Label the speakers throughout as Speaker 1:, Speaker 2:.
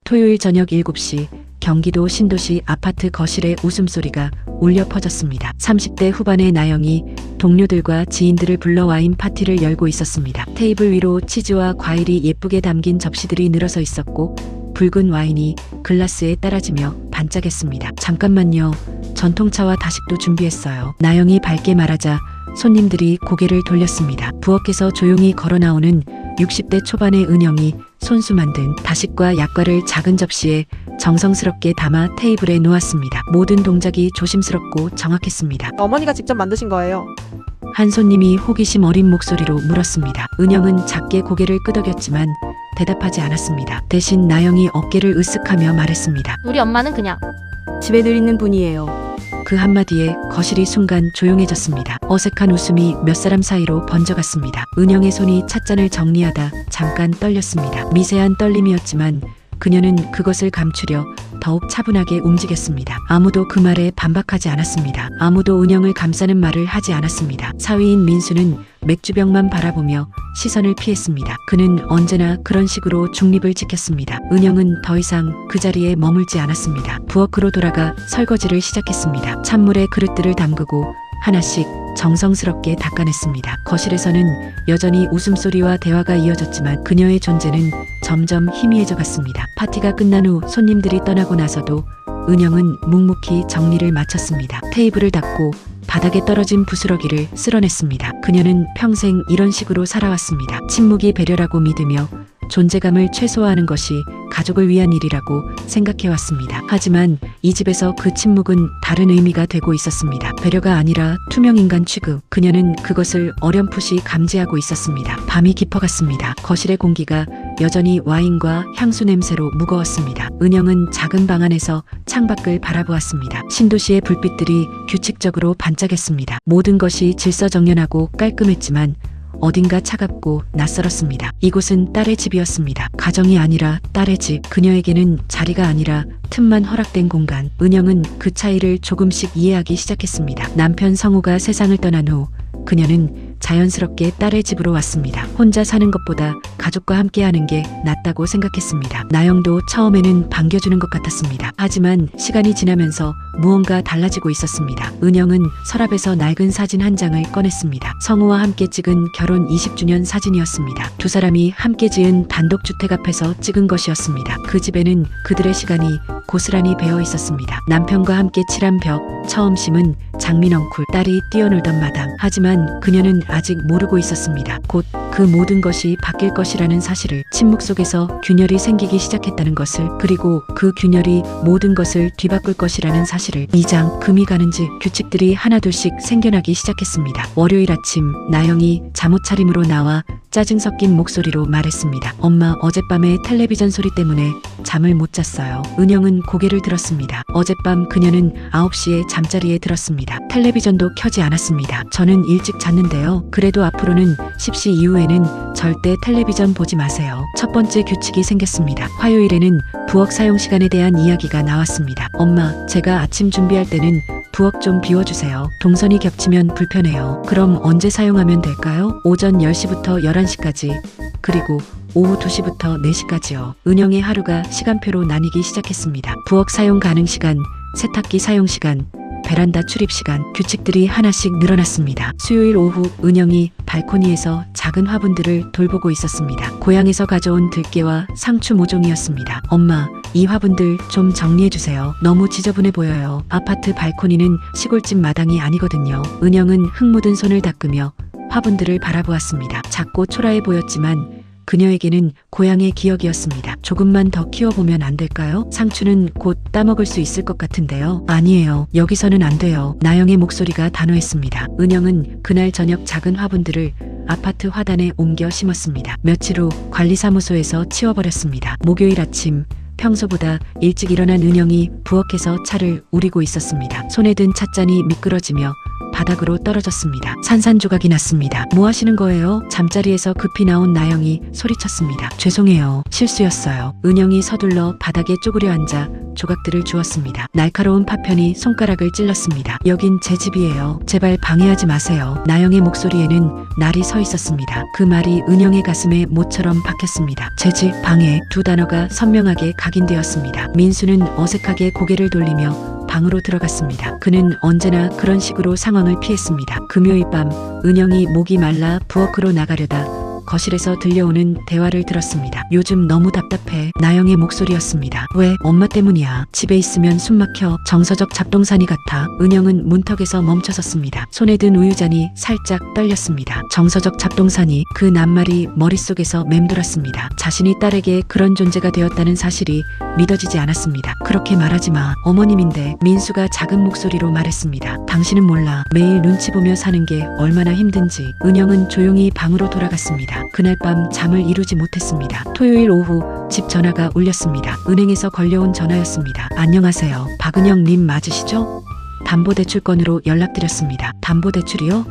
Speaker 1: 토요일 저녁 7시 경기도 신도시 아파트 거실에 웃음소리가 울려 퍼졌습니다. 30대 후반의 나영이 동료들과 지인들을 불러 와인 파티를 열고 있었습니다. 테이블 위로 치즈와 과일이 예쁘게 담긴 접시들이 늘어서 있었고 붉은 와인이 글라스에 따라지며 반짝였습니다. 잠깐만요. 전통차와 다식도 준비했어요. 나영이 밝게 말하자 손님들이 고개를 돌렸습니다. 부엌에서 조용히 걸어 나오는 60대 초반의 은영이 손수 만든 다식과 약과를 작은 접시에 정성스럽게 담아 테이블에 놓았습니다. 모든 동작이 조심스럽고 정확했습니다.
Speaker 2: 어머니가 직접 만드신 거예요.
Speaker 1: 한 손님이 호기심 어린 목소리로 물었습니다. 은영은 작게 고개를 끄덕였지만 대답하지 않았습니다. 대신 나영이 어깨를 으쓱하며 말했습니다.
Speaker 3: 우리 엄마는 그냥
Speaker 4: 집에 늘 있는 분이에요.
Speaker 1: 그 한마디에 거실이 순간 조용해졌습니다. 어색한 웃음이 몇 사람 사이로 번져갔습니다. 은영의 손이 찻잔을 정리하다 잠깐 떨렸습니다. 미세한 떨림이었지만 그녀는 그것을 감추려 더욱 차분하게 움직였습니다. 아무도 그 말에 반박하지 않았습니다. 아무도 은영을 감싸는 말을 하지 않았습니다. 사위인 민수는 맥주병만 바라보며 시선을 피했습니다. 그는 언제나 그런 식으로 중립을 지켰습니다. 은영은 더 이상 그 자리에 머물지 않았습니다. 부엌으로 돌아가 설거지를 시작했습니다. 찬물에 그릇들을 담그고 하나씩 정성스럽게 닦아냈습니다. 거실에서는 여전히 웃음소리와 대화가 이어졌지만 그녀의 존재는 점점 희미해져 갔습니다. 파티가 끝난 후 손님들이 떠나고 나서도 은영은 묵묵히 정리를 마쳤습니다. 테이블을 닦고 바닥에 떨어진 부스러기를 쓸어냈습니다. 그녀는 평생 이런 식으로 살아왔습니다. 침묵이 배려라고 믿으며 존재감을 최소화하는 것이 가족을 위한 일이라고 생각해왔습니다. 하지만 이 집에서 그 침묵은 다른 의미가 되고 있었습니다. 배려가 아니라 투명인간 취급. 그녀는 그것을 어렴풋이 감지하고 있었습니다. 밤이 깊어갔습니다. 거실의 공기가 여전히 와인과 향수 냄새로 무거웠습니다. 은영은 작은 방 안에서 창밖을 바라보았습니다. 신도시의 불빛들이 규칙적으로 반짝였습니다. 모든 것이 질서정연하고 깔끔했지만 어딘가 차갑고 낯설었습니다. 이곳은 딸의 집이었습니다. 가정이 아니라 딸의 집. 그녀에게는 자리가 아니라 틈만 허락된 공간. 은영은 그 차이를 조금씩 이해하기 시작했습니다. 남편 성우가 세상을 떠난 후 그녀는 자연스럽게 딸의 집으로 왔습니다. 혼자 사는 것보다 가족과 함께하는 게 낫다고 생각했습니다. 나영도 처음에는 반겨주는 것 같았습니다. 하지만 시간이 지나면서 무언가 달라지고 있었습니다. 은영은 서랍에서 낡은 사진 한 장을 꺼냈습니다. 성우와 함께 찍은 결혼 20주년 사진이었습니다. 두 사람이 함께 지은 단독주택 앞에서 찍은 것이었습니다. 그 집에는 그들의 시간이 고스란히 배어 있었습니다. 남편과 함께 칠한 벽, 처음 심은 장민넝쿨, 딸이 뛰어놀던 마당. 하지만 그녀는 아직 모르고 있었습니다. 곧 그 모든 것이 바뀔 것이라는 사실을. 침묵 속에서 균열이 생기기 시작했다는 것을, 그리고 그 균열이 모든 것을 뒤바꿀 것이라는 사실을. 이장 금이 가는 집. 규칙들이 하나둘씩 생겨나기 시작했습니다. 월요일 아침 나영이 잠옷 차림으로 나와 짜증 섞인 목소리로 말했습니다. 엄마, 어젯밤에 텔레비전 소리 때문에 잠을 못 잤어요. 은영은 고개를 들었습니다. 어젯밤 그녀는 9시에 잠자리에 들었습니다. 텔레비전도 켜지 않았습니다. 저는 일찍 잤는데요. 그래도 앞으로는 10시 이후에는 절대 텔레비전 보지 마세요. 첫 번째 규칙이 생겼습니다. 화요일에는 부엌 사용 시간에 대한 이야기가 나왔습니다. 엄마, 제가 아침 준비할 때는 부엌 좀 비워주세요. 동선이 겹치면 불편해요. 그럼 언제 사용하면 될까요? 오전 10시부터 11시까지, 그리고 오후 2시부터 4시까지요. 은영의 하루가 시간표로 나뉘기 시작했습니다. 부엌 사용 가능 시간, 세탁기 사용 시간, 베란다 출입 시간. 규칙들이 하나씩 늘어났습니다. 수요일 오후 은영이 발코니에서 작은 화분들을 돌보고 있었습니다. 고향에서 가져온 들깨와 상추 모종이었습니다. 엄마, 이 화분들 좀 정리해주세요. 너무 지저분해 보여요. 아파트 발코니는 시골집 마당이 아니거든요. 은영은 흙 묻은 손을 닦으며 화분들을 바라보았습니다. 작고 초라해 보였지만 그녀에게는 고향의 기억이었습니다. 조금만 더 키워보면 안 될까요? 상추는 곧 따먹을 수 있을 것 같은데요. 아니에요. 여기서는 안 돼요. 나영의 목소리가 단호했습니다. 은영은 그날 저녁 작은 화분들을 아파트 화단에 옮겨 심었습니다. 며칠 후 관리사무소에서 치워버렸습니다. 목요일 아침 평소보다 일찍 일어난 은영이 부엌에서 차를 우리고 있었습니다. 손에 든 찻잔이 미끄러지며 바닥으로 떨어졌습니다. 산산조각이 났습니다. 뭐 하시는 거예요? 잠자리에서 급히 나온 나영이 소리쳤습니다. 죄송해요. 실수였어요. 은영이 서둘러 바닥에 쪼그려 앉아 조각들을 주었습니다. 날카로운 파편이 손가락을 찔렀습니다. 여긴 제 집이에요. 제발 방해하지 마세요. 나영의 목소리에는 날이 서 있었습니다. 그 말이 은영의 가슴에 못처럼 박혔습니다. 제 집, 방해 두 단어가 선명하게 각인되었습니다. 민수는 어색하게 고개를 돌리며 방으로 들어갔습니다. 그는 언제나 그런 식으로 상황을 피했습니다. 금요일 밤 은영이 목이 말라 부엌으로 나가려다 거실에서 들려오는 대화를 들었습니다. 요즘 너무 답답해. 나영의 목소리였습니다. 왜? 엄마 때문이야. 집에 있으면 숨막혀. 정서적 잡동사니 같아. 은영은 문턱에서 멈춰섰습니다. 손에 든 우유잔이 살짝 떨렸습니다. 정서적 잡동사니, 그 낱말이 머릿속에서 맴돌았습니다. 자신이 딸에게 그런 존재가 되었다는 사실이 믿어지지 않았습니다. 그렇게 말하지 마. 어머님인데. 민수가 작은 목소리로 말했습니다. 당신은 몰라. 매일 눈치 보며 사는 게 얼마나 힘든지. 은영은 조용히 방으로 돌아갔습니다. 그날 밤 잠을 이루지 못했습니다. 토요일 오후 집 전화가 울렸습니다. 은행에서 걸려온 전화였습니다. 안녕하세요. 박은영 님 맞으시죠? 담보대출건으로 연락드렸습니다. 담보대출이요?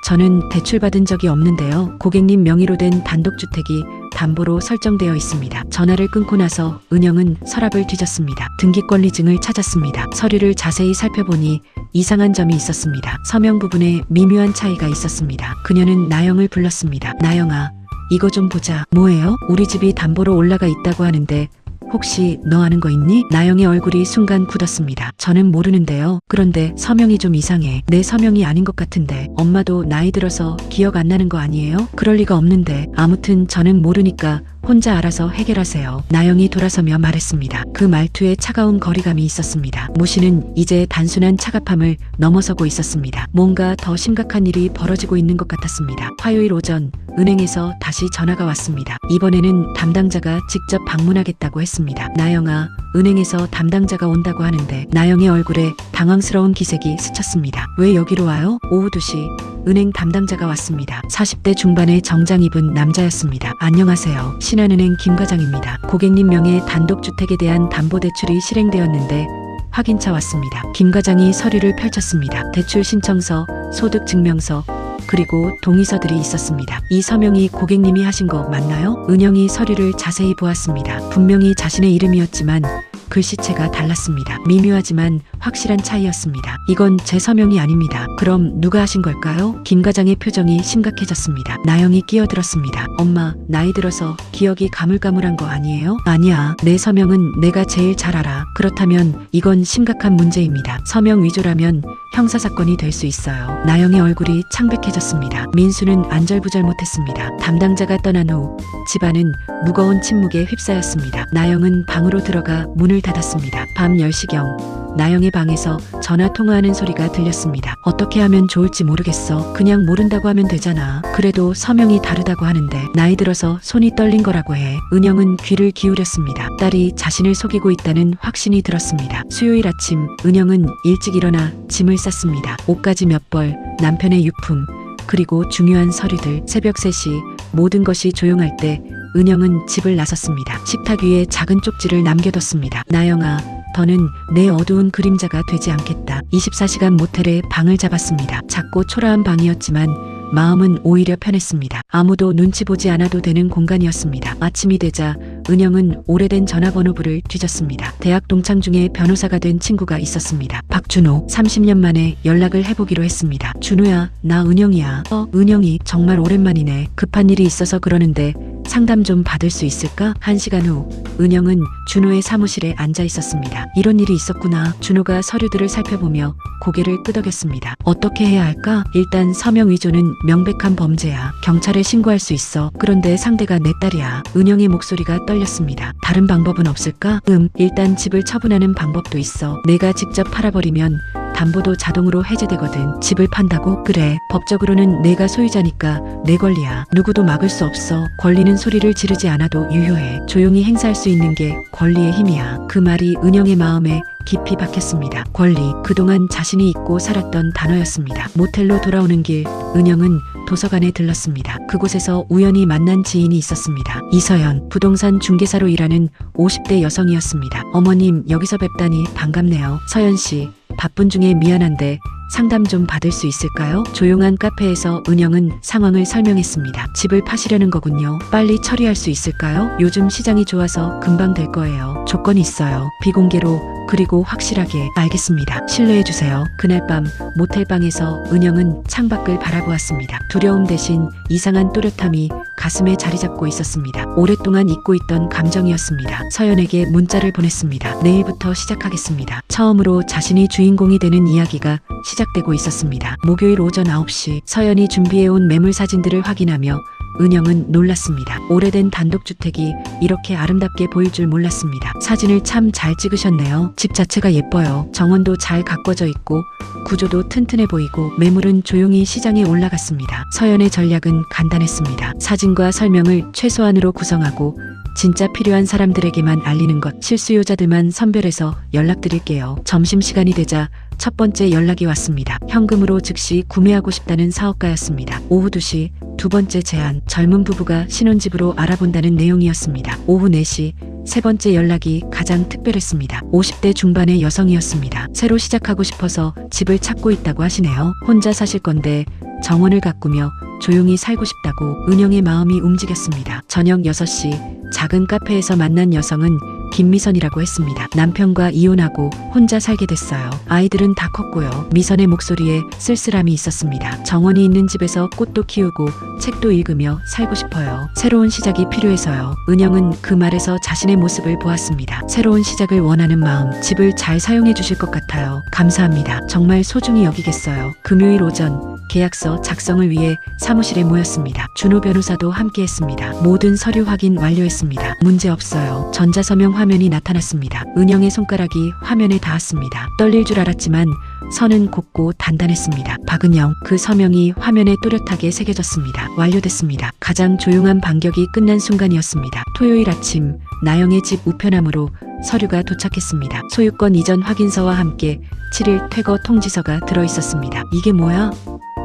Speaker 1: 저는 대출받은 적이 없는데요. 고객님 명의로 된 단독주택이 담보로 설정되어 있습니다. 전화를 끊고 나서 은영은 서랍을 뒤졌습니다. 등기권리증을 찾았습니다. 서류를 자세히 살펴보니 이상한 점이 있었습니다. 서명 부분에 미묘한 차이가 있었습니다. 그녀는 나영을 불렀습니다. 나영아, 이거 좀 보자. 뭐예요? 우리 집이 담보로 올라가 있다고 하는데 혹시 너 아는 거 있니? 나영의 얼굴이 순간 굳었습니다. 저는 모르는데요. 그런데 서명이 좀 이상해. 내 서명이 아닌 것 같은데. 엄마도 나이 들어서 기억 안 나는 거 아니에요? 그럴 리가 없는데. 아무튼 저는 모르니까 혼자 알아서 해결하세요. 나영이 돌아서며 말했습니다. 그 말투에 차가운 거리감이 있었습니다. 모 씨는 이제 단순한 차갑함을 넘어서고 있었습니다. 뭔가 더 심각한 일이 벌어지고 있는 것 같았습니다. 화요일 오전 은행에서 다시 전화가 왔습니다. 이번에는 담당자가 직접 방문하겠다고 했습니다. 나영아, 은행에서 담당자가 온다고 하는데. 나영의 얼굴에 당황스러운 기색이 스쳤습니다. 왜 여기로 와요? 오후 2시 은행 담당자가 왔습니다. 40대 중반의 정장 입은 남자였습니다. 안녕하세요. 신한은행 김과장입니다. 고객님 명의 단독주택에 대한 담보대출이 실행되었는데 확인차 왔습니다. 김과장이 서류를 펼쳤습니다. 대출 신청서, 소득증명서, 그리고 동의서들이 있었습니다. 이 서명이 고객님이 하신 거 맞나요? 은영이 서류를 자세히 보았습니다. 분명히 자신의 이름이었지만 글씨체가 달랐습니다. 미묘하지만 확실한 차이였습니다. 이건 제 서명이 아닙니다. 그럼 누가 하신 걸까요? 김 과장의 표정이 심각해졌습니다. 나영이 끼어들었습니다. 엄마, 나이 들어서 기억이 가물가물한 거 아니에요? 아니야. 내 서명은 내가 제일 잘 알아. 그렇다면 이건 심각한 문제입니다. 서명 위조라면 형사사건이 될 수 있어요. 나영의 얼굴이 창백해졌습니다. 민수는 안절부절 못했습니다. 담당자가 떠난 후 집안은 무거운 침묵에 휩싸였습니다. 나영은 방으로 들어가 문을 닫았습니다. 밤 10시경 나영의 방에서 전화 통화하는 소리가 들렸습니다. 어떻게 하면 좋을지 모르겠어. 그냥 모른다고 하면 되잖아. 그래도 서명이 다르다고 하는데. 나이 들어서 손이 떨린 거라고 해. 은영은 귀를 기울였습니다. 딸이 자신을 속이고 있다는 확신이 들었습니다. 수요일 아침 은영은 일찍 일어나 짐을 쌌습니다. 옷가지 몇 벌, 남편의 유품, 그리고 중요한 서류들. 새벽 3시 모든 것이 조용할 때 은영은 집을 나섰습니다. 식탁 위에 작은 쪽지를 남겨뒀습니다. 나영아, 더는 내 어두운 그림자가 되지 않겠다. 24시간 모텔에 방을 잡았습니다. 작고 초라한 방이었지만 마음은 오히려 편했습니다. 아무도 눈치 보지 않아도 되는 공간이었습니다. 아침이 되자 은영은 오래된 전화번호부를 뒤졌습니다. 대학 동창 중에 변호사가 된 친구가 있었습니다. 박준호. 30년 만에 연락을 해보기로 했습니다. 준호야, 나 은영이야. 은영이 정말 오랜만이네. 급한 일이 있어서 그러는데 상담 좀 받을 수 있을까? 1시간 후 은영은 준호의 사무실에 앉아 있었습니다. 이런 일이 있었구나. 준호가 서류들을 살펴보며 고개를 끄덕였습니다. 어떻게 해야 할까? 일단 서명 위조는 명백한 범죄야. 경찰에 신고할 수 있어. 그런데 상대가 내 딸이야. 은영의 목소리가 떨렸습니다. 다른 방법은 없을까? 일단 집을 처분하는 방법도 있어. 내가 직접 팔아버리면 담보도 자동으로 해제되거든. 집을 판다고? 그래. 법적으로는 내가 소유자니까 내 권리야. 누구도 막을 수 없어. 권리는 소리를 지르지 않아도 유효해. 조용히 행사할 수 있는 게 권리의 힘이야. 그 말이 은영의 마음에 깊이 박혔습니다. 권리. 그동안 자신이 잊고 살았던 단어였습니다. 모텔로 돌아오는 길 은영은 도서관에 들렀습니다. 그곳에서 우연히 만난 지인이 있었습니다. 이서연. 부동산 중개사로 일하는 50대 여성이었습니다. 어머님, 여기서 뵙다니 반갑네요. 서연 씨. 바쁜 중에 미안한데 상담 좀 받을 수 있을까요? 조용한 카페에서 은영은 상황을 설명했습니다. 집을 파시려는 거군요. 빨리 처리할 수 있을까요? 요즘 시장이 좋아서 금방 될 거예요. 조건이 있어요. 비공개로 그리고 확실하게. 알겠습니다. 신뢰해주세요. 그날 밤 모텔방에서 은영은 창밖을 바라보았습니다. 두려움 대신 이상한 또렷함이 가슴에 자리 잡고 있었습니다. 오랫동안 잊고 있던 감정이었습니다. 서연에게 문자를 보냈습니다. 내일부터 시작하겠습니다. 처음으로 자신이 주인공이 되는 이야기가 시작되고 있었습니다. 목요일 오전 9시 서연이 준비해온 매물 사진들을 확인하며 은영은 놀랐습니다. 오래된 단독주택이 이렇게 아름답게 보일 줄 몰랐습니다. 사진을 참 잘 찍으셨네요. 집 자체가 예뻐요. 정원도 잘 가꿔져 있고 구조도 튼튼해 보이고. 매물은 조용히 시장에 올라갔습니다. 서연의 전략은 간단했습니다. 사진과 설명을 최소한으로 구성하고 진짜 필요한 사람들에게만 알리는 것. 실수요자들만 선별해서 연락드릴게요. 점심시간이 되자 첫 번째 연락이 왔습니다. 현금으로 즉시 구매하고 싶다는 사업가였습니다. 오후 2시 두 번째 제안. 젊은 부부가 신혼집으로 알아본다는 내용이었습니다. 오후 4시 세 번째 연락이 가장 특별했습니다. 50대 중반의 여성이었습니다. 새로 시작하고 싶어서 집을 찾고 있다고 하시네요. 혼자 사실 건데 정원을 가꾸며 조용히 살고 싶다고. 은영의 마음이 움직였습니다. 저녁 6시 작은 카페에서 만난 여성은 김미선이라고 했습니다. 남편과 이혼하고 혼자 살게 됐어요. 아이들은 다 컸고요. 미선의 목소리에 쓸쓸함이 있었습니다. 정원이 있는 집에서 꽃도 키우고 책도 읽으며 살고 싶어요. 새로운 시작이 필요해서요. 은영은 그 말에서 자신의 모습을 보았습니다. 새로운 시작을 원하는 마음. 집을 잘 사용해 주실 것 같아요. 감사합니다. 정말 소중히 여기겠어요. 금요일 오전 계약서 작성을 위해 사무실에 모였습니다. 준호 변호사도 함께했습니다. 모든 서류 확인 완료했습니다. 문제 없어요. 전자서명 화면이 나타났습니다. 은영의 손가락이 화면에 닿았습니다. 떨릴 줄 알았지만 선은 곱고 단단했습니다. 박은영. 그 서명이 화면에 또렷하게 새겨졌습니다. 완료됐습니다. 가장 조용한 반격이 끝난 순간이었습니다. 토요일 아침 나영의 집 우편함으로 서류가 도착했습니다. 소유권 이전 확인서와 함께 7일 퇴거 통지서가 들어있었습니다. 이게 뭐야?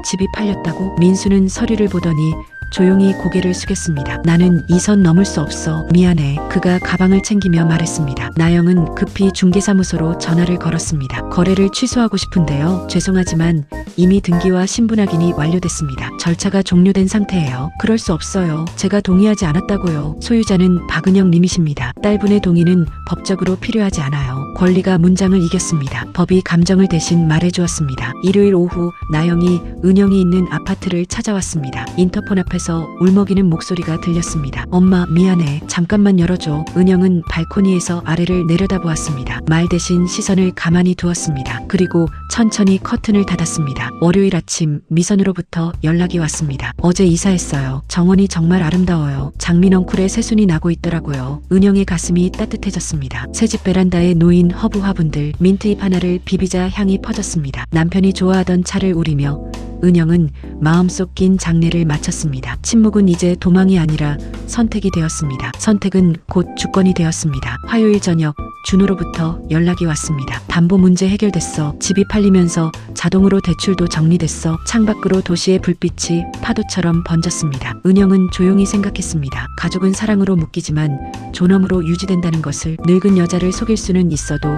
Speaker 1: 집이 팔렸다고? 민수는 서류를 보더니 조용히 고개를 숙였습니다. 나는 이 선 넘을 수 없어. 미안해. 그가 가방을 챙기며 말했습니다. 나영은 급히 중개사무소로 전화를 걸었습니다. 거래를 취소하고 싶은데요. 죄송하지만 이미 등기와 신분 확인이 완료됐습니다. 절차가 종료된 상태예요. 그럴 수 없어요. 제가 동의하지 않았다고요. 소유자는 박은영 님이십니다. 딸분의 동의는 법적으로 필요하지 않아요. 권리가 문장을 이겼습니다. 법이 감정을 대신 말해주었습니다. 일요일 오후 나영이 은영이 있는 아파트를 찾아왔습니다. 인터폰 앞에서 울먹이는 목소리가 들렸습니다. 엄마 미안해. 잠깐만 열어줘. 은영은 발코니에서 아래를 내려다보았습니다. 말 대신 시선을 가만히 두었습니다. 그리고 천천히 커튼을 닫았습니다. 월요일 아침 미선으로부터 연락이 왔습니다. 어제 이사했어요. 정원이 정말 아름다워요. 장민넝쿨에 새순이 나고 있더라고요. 은영의 가슴이 따뜻해졌습니다. 새집 베란다에 놓인 허브 화분들, 민트잎 하나를 비비자 향이 퍼졌습니다. 남편이 좋아하던 차를 우리며 은영은 마음속 긴 장례를 마쳤습니다. 침묵은 이제 도망이 아니라 선택이 되었습니다. 선택은 곧 주권이 되었습니다. 화요일 저녁 준호로부터 연락이 왔습니다. 담보 문제 해결됐어. 집이 팔리면서 자동으로 대출도 정리됐어. 창밖으로 도시의 불빛이 파도처럼 번졌습니다. 은영은 조용히 생각했습니다. 가족은 사랑으로 묶이지만 존엄으로 유지된다는 것을. 늙은 여자를 속일 수는 있어도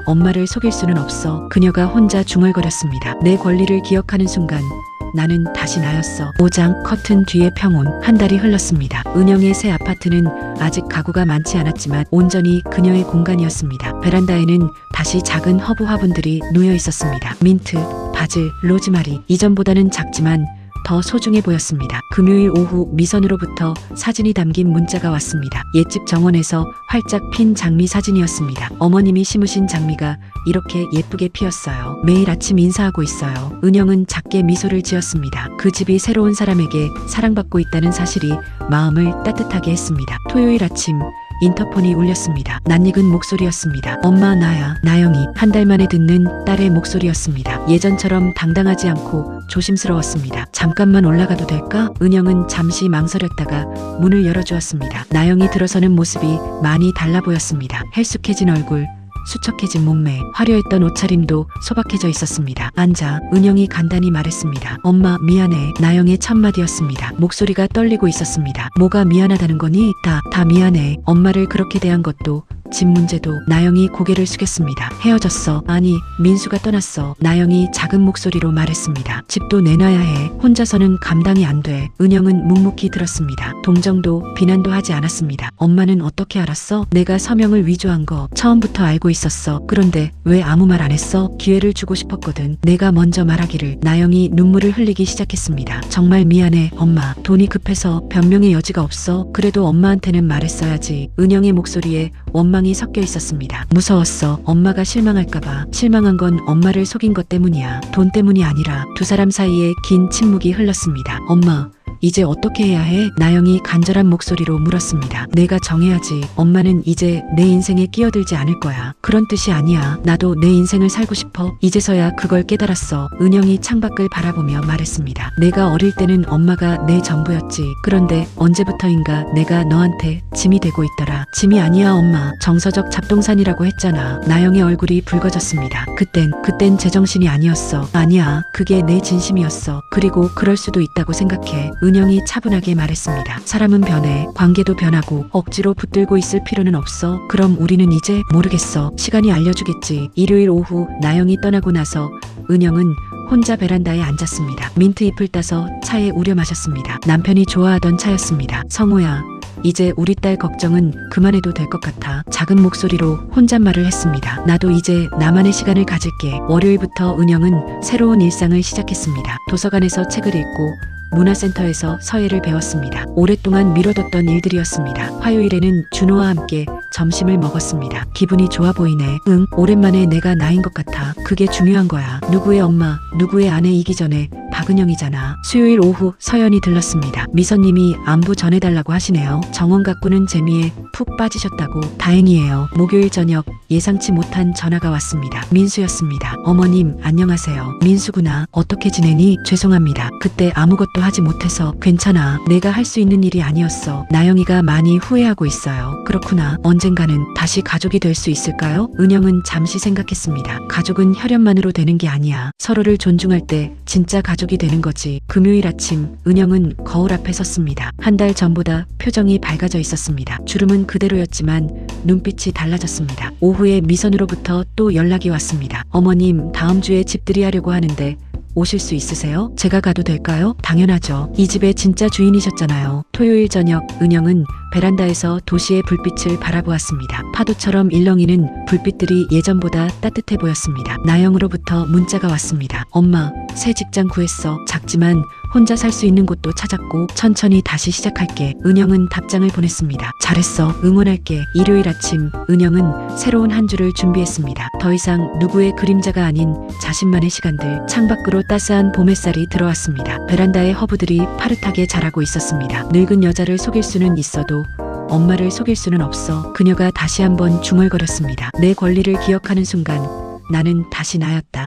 Speaker 1: 엄마를 속일 수는 없어. 그녀가 혼자 중얼거렸습니다. 내 권리를 기억하는 순간 나는 다시 나였어. 5장 커튼 뒤의 평온. 한 달이 흘렀습니다. 은영의 새 아파트는 아직 가구가 많지 않았지만 온전히 그녀의 공간이었습니다. 베란다에는 다시 작은 허브 화분들이 놓여 있었습니다. 민트, 바질, 로즈마리. 이전보다는 작지만 더 소중해 보였습니다. 금요일 오후 미선으로부터 사진이 담긴 문자가 왔습니다. 옛집 정원에서 활짝 핀 장미 사진이었습니다. 어머님이 심으신 장미가 이렇게 예쁘게 피었어요. 매일 아침 인사하고 있어요. 은영은 작게 미소를 지었습니다. 그 집이 새로운 사람에게 사랑받고 있다는 사실이 마음을 따뜻하게 했습니다. 토요일 아침 인터폰이 울렸습니다. 낯익은 목소리였습니다. 엄마 나야. 나영이. 한 달 만에 듣는 딸의 목소리였습니다. 예전처럼 당당하지 않고 조심스러웠습니다. 잠깐만 올라가도 될까? 은영은 잠시 망설였다가 문을 열어주었습니다. 나영이 들어서는 모습이 많이 달라 보였습니다. 헬쑥해진 얼굴, 수척해진 몸매, 화려했던 옷차림도 소박해져 있었습니다. 앉아. 은영이 간단히 말했습니다. 엄마 미안해. 나영의 첫마디였습니다. 목소리가 떨리고 있었습니다. 뭐가 미안하다는 거니? 다 미안해. 엄마를 그렇게 대한 것도 집 문제도. 나영이 고개를 숙였습니다. 헤어졌어. 아니, 민수가 떠났어. 나영이 작은 목소리로 말했습니다. 집도 내놔야 해. 혼자서는 감당이 안 돼. 은영은 묵묵히 들었습니다. 동정도 비난도 하지 않았습니다. 엄마는 어떻게 알았어? 내가 서명을 위조한 거 처음부터 알고 있었어. 그런데 왜 아무 말 안 했어? 기회를 주고 싶었거든. 내가 먼저 말하기를. 나영이 눈물을 흘리기 시작했습니다. 정말 미안해, 엄마. 돈이 급해서 변명의 여지가 없어. 그래도 엄마한테는 말했어야지. 은영의 목소리에 원망이 섞여 있었습니다. 무서웠어. 엄마가 실망할까봐. 실망한 건 엄마를 속인 것 때문이야. 돈 때문이 아니라. 두 사람 사이에 긴 침묵이 흘렀습니다. 엄마, 이제 어떻게 해야 해? 나영이 간절한 목소리로 물었습니다. 내가 정해야지. 엄마는 이제 내 인생에 끼어들지 않을 거야. 그런 뜻이 아니야. 나도 내 인생을 살고 싶어. 이제서야 그걸 깨달았어. 은영이 창밖을 바라보며 말했습니다. 내가 어릴 때는 엄마가 내 전부였지. 그런데 언제부터인가 내가 너한테 짐이 되고 있더라. 짐이 아니야, 엄마. 정서적 잡동산이라고 했잖아. 나영의 얼굴이 붉어졌습니다. 그땐 제정신이 아니었어. 아니야. 그게 내 진심이었어. 그리고 그럴 수도 있다고 생각해. 은영이 차분하게 말했습니다. 사람은 변해. 관계도 변하고 억지로 붙들고 있을 필요는 없어. 그럼 우리는 이제 모르겠어. 시간이 알려주겠지. 일요일 오후 나영이 떠나고 나서 은영은 혼자 베란다에 앉았습니다. 민트 잎을 따서 차에 우려 마셨습니다. 남편이 좋아하던 차였습니다. 성호야, 이제 우리 딸 걱정은 그만해도 될 것 같아. 작은 목소리로 혼잣말을 했습니다. 나도 이제 나만의 시간을 가질게. 월요일부터 은영은 새로운 일상을 시작했습니다. 도서관에서 책을 읽고 문화센터에서 서예를 배웠습니다. 오랫동안 미뤄뒀던 일들이었습니다. 화요일에는 준호와 함께 점심을 먹었습니다. 기분이 좋아 보이네. 응, 오랜만에 내가 나인 것 같아. 그게 중요한 거야. 누구의 엄마, 누구의 아내이기 전에 박은영이잖아. 수요일 오후 서연이 들렀습니다. 미선님이 안부 전해달라고 하시네요. 정원 가꾸는 재미에 푹 빠지셨다고. 다행이에요. 목요일 저녁 예상치 못한 전화가 왔습니다. 민수였습니다. 어머님, 안녕하세요. 민수구나. 어떻게 지내니? 죄송합니다. 그때 아무것도 하지 못해서. 괜찮아. 내가 할 수 있는 일이 아니었어. 나영이가 많이 후회하고 있어요. 그렇구나. 언젠가는 다시 가족이 될 수 있을까요? 은영은 잠시 생각했습니다. 가족은 혈연만으로 되는 게 아니야. 서로를 존중할 때 진짜 가족이 되는 거지. 금요일 아침 은영은 거울 앞에 섰습니다. 한 달 전보다 표정이 밝아져 있었습니다. 주름은 그대로였지만 눈빛이 달라졌습니다. 오후에 미선으로부터 또 연락이 왔습니다. 어머님, 다음 주에 집들이 하려고 하는데 오실 수 있으세요? 제가 가도 될까요? 당연하죠. 이 집의 진짜 주인이셨잖아요. 토요일 저녁 은영은 베란다에서 도시의 불빛을 바라보았습니다. 파도처럼 일렁이는 불빛들이 예전보다 따뜻해 보였습니다. 나영으로부터 문자가 왔습니다. 엄마, 새 직장 구했어. 작지만 혼자 살 수 있는 곳도 찾았고 천천히 다시 시작할게. 은영은 답장을 보냈습니다. 잘했어. 응원할게. 일요일 아침 은영은 새로운 한 주를 준비했습니다. 더 이상 누구의 그림자가 아닌 자신만의 시간들. 창밖으로 따스한 봄 햇살이 들어왔습니다. 베란다의 허브들이 파릇하게 자라고 있었습니다. 늙은 여자를 속일 수는 있어도 엄마를 속일 수는 없어. 그녀가 다시 한번 중얼거렸습니다. 내 권리를 기억하는 순간 나는 다시 나였다.